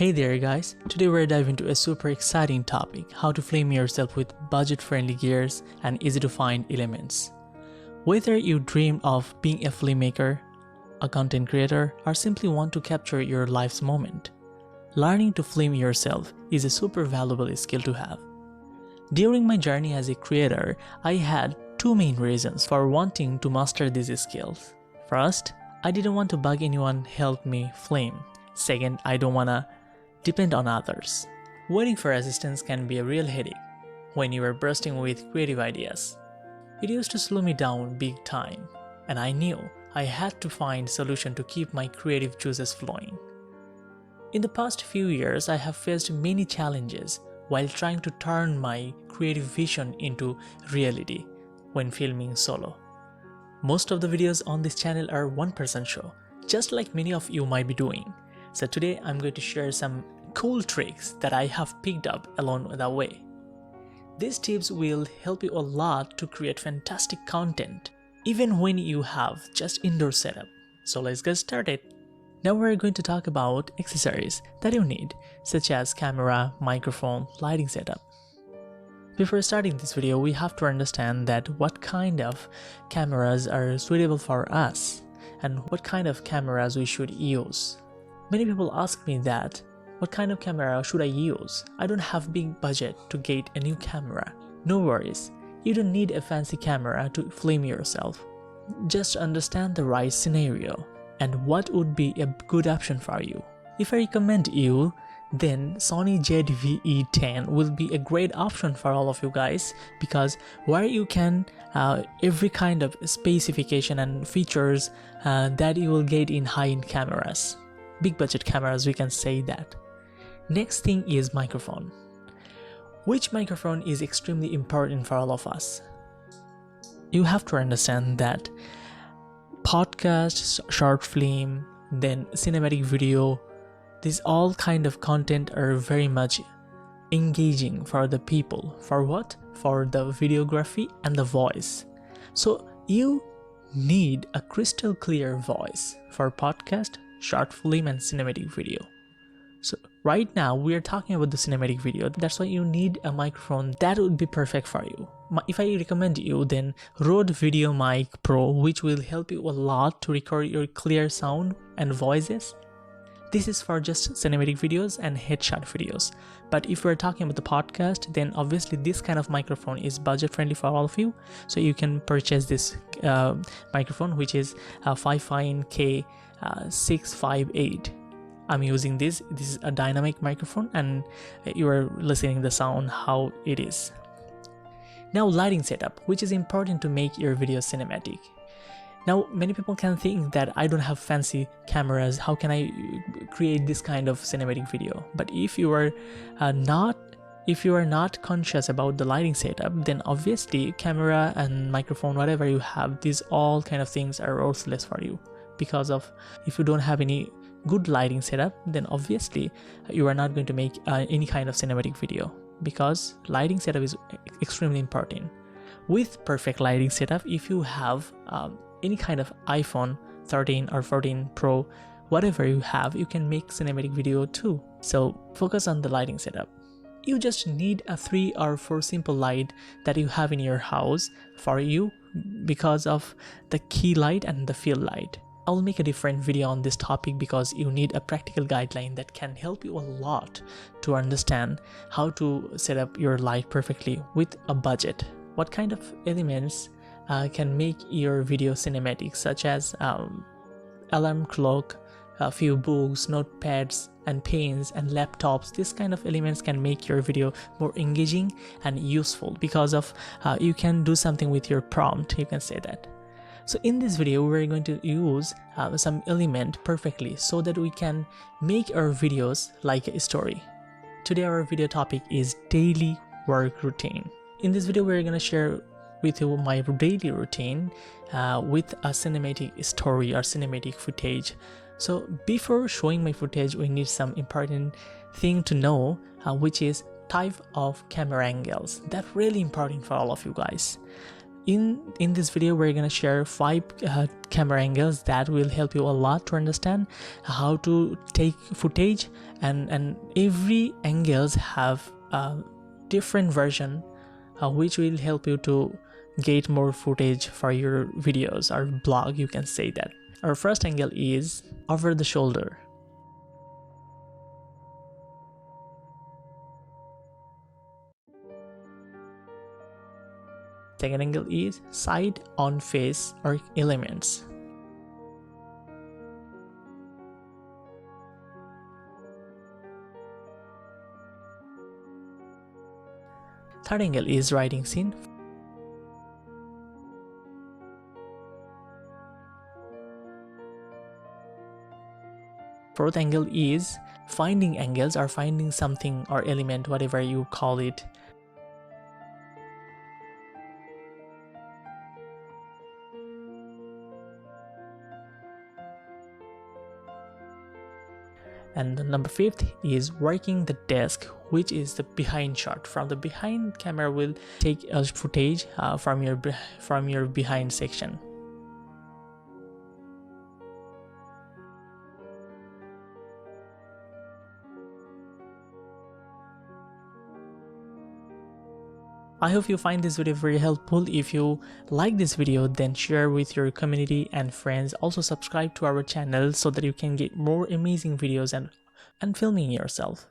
Hey there guys, today we're diving into a super exciting topic, how to film yourself with budget-friendly gears and easy to find elements. Whether you dream of being a filmmaker, a content creator, or simply want to capture your life's moment, learning to film yourself is a super valuable skill to have. During my journey as a creator, I had two main reasons for wanting to master these skills. First, I didn't want to bug anyone help me film. Second, I don't wanna depend on others. Waiting for assistance can be a real headache when you are bursting with creative ideas. It used to slow me down big time, and I knew I had to find a solution to keep my creative juices flowing. In the past few years, I have faced many challenges while trying to turn my creative vision into reality when filming solo. Most of the videos on this channel are one-person show, just like many of you might be doing. So today I'm going to share some cool tricks that I have picked up along the way. These tips will help you a lot to create fantastic content, even when you have just indoor setup. So let's get started. Now we're going to talk about accessories that you need, such as camera, microphone, lighting setup. Before starting this video, we have to understand that what kind of cameras are suitable for us and what kind of cameras we should use. Many people ask me that, what kind of camera should I use? I don't have big budget to get a new camera. No worries, you don't need a fancy camera to film yourself. Just understand the right scenario and what would be a good option for you. If I recommend you, then Sony ZV-E10 will be a great option for all of you guys, because where you can every kind of specification and features that you will get in high-end cameras. Big budget cameras, we can say that. Next thing is microphone. Which microphone is extremely important for all of us? You have to understand that podcasts, short film, then cinematic video, these all kind of content are very much engaging for the people. For what? For the videography and the voice. So you need a crystal clear voice for podcast, short film and cinematic video. So right now we are talking about the cinematic video. That's why you need a microphone that would be perfect for you. If I recommend you, then Rode Video Mic Pro, which will help you a lot to record your clear sound and voices. This is for just cinematic videos and headshot videos. But if we're talking about the podcast, then obviously this kind of microphone is budget friendly for all of you. So you can purchase this microphone, which is a 5K658. I'm using this. This is a dynamic microphone, and you are listening the sound how it is. Now lighting setup, which is important to make your video cinematic. Now many people can think that I don't have fancy cameras, how can I create this kind of cinematic video? But if you are not conscious about the lighting setup, then obviously camera and microphone, whatever you have, these all kind of things are worthless for you. Because of, if you don't have any good lighting setup, then obviously you are not going to make any kind of cinematic video, because lighting setup is extremely important. With perfect lighting setup, if you have any kind of iPhone 13 or 14 Pro, whatever you have, you can make cinematic video too. So focus on the lighting setup. You just need a 3 or 4 simple light that you have in your house for you, because of the key light and the field light. I'll make a different video on this topic, because you need a practical guideline that can help you a lot to understand how to set up your light perfectly with a budget. What kind of elements can make your video cinematic, such as alarm clock, a few books, notepads and pens and laptops. This kind of elements can make your video more engaging and useful, because of you can do something with your prompt, you can say that. So in this video we're going to use some element perfectly so that we can make our videos like a story. Today our video topic is daily work routine. In this video we're going to share with you my daily routine with a cinematic story or cinematic footage. So before showing my footage, we need some important thing to know, which is type of camera angles. That's really important for all of you guys. In this video, we're gonna share 5 camera angles that will help you a lot to understand how to take footage, and every angles have a different version which will help you to get more footage for your videos or blog, you can say that. Our first angle is over the shoulder. Second angle is side on face or elements. Third angle is riding scene. Fourth angle is finding angles or finding something or element, whatever you call it. And the number 5th is working the desk, which is the behind shot. From the behind, camera will take a footage from your behind section. I hope you find this video very helpful. If you like this video, then share with your community and friends. Also subscribe to our channel so that you can get more amazing videos and filming yourself.